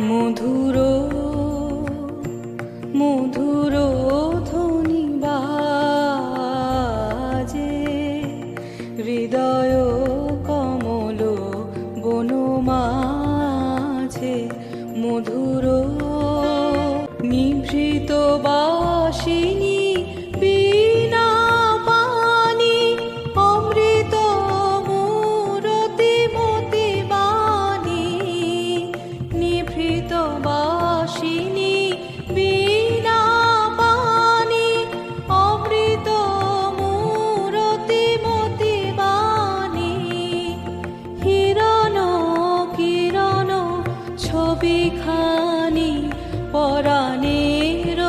মধুর মধুর ধ্বনি বাজে হৃদয় কমল বনমাঝে মধুর নিভৃত বাসিনী বীণা পানি অমৃত মূরতি মতি বাণী নিভৃত বাসিনী বীণা পানি অমৃত মূরতি মতি বাণী হিরণ কিরণ ছবিখানি পরাণের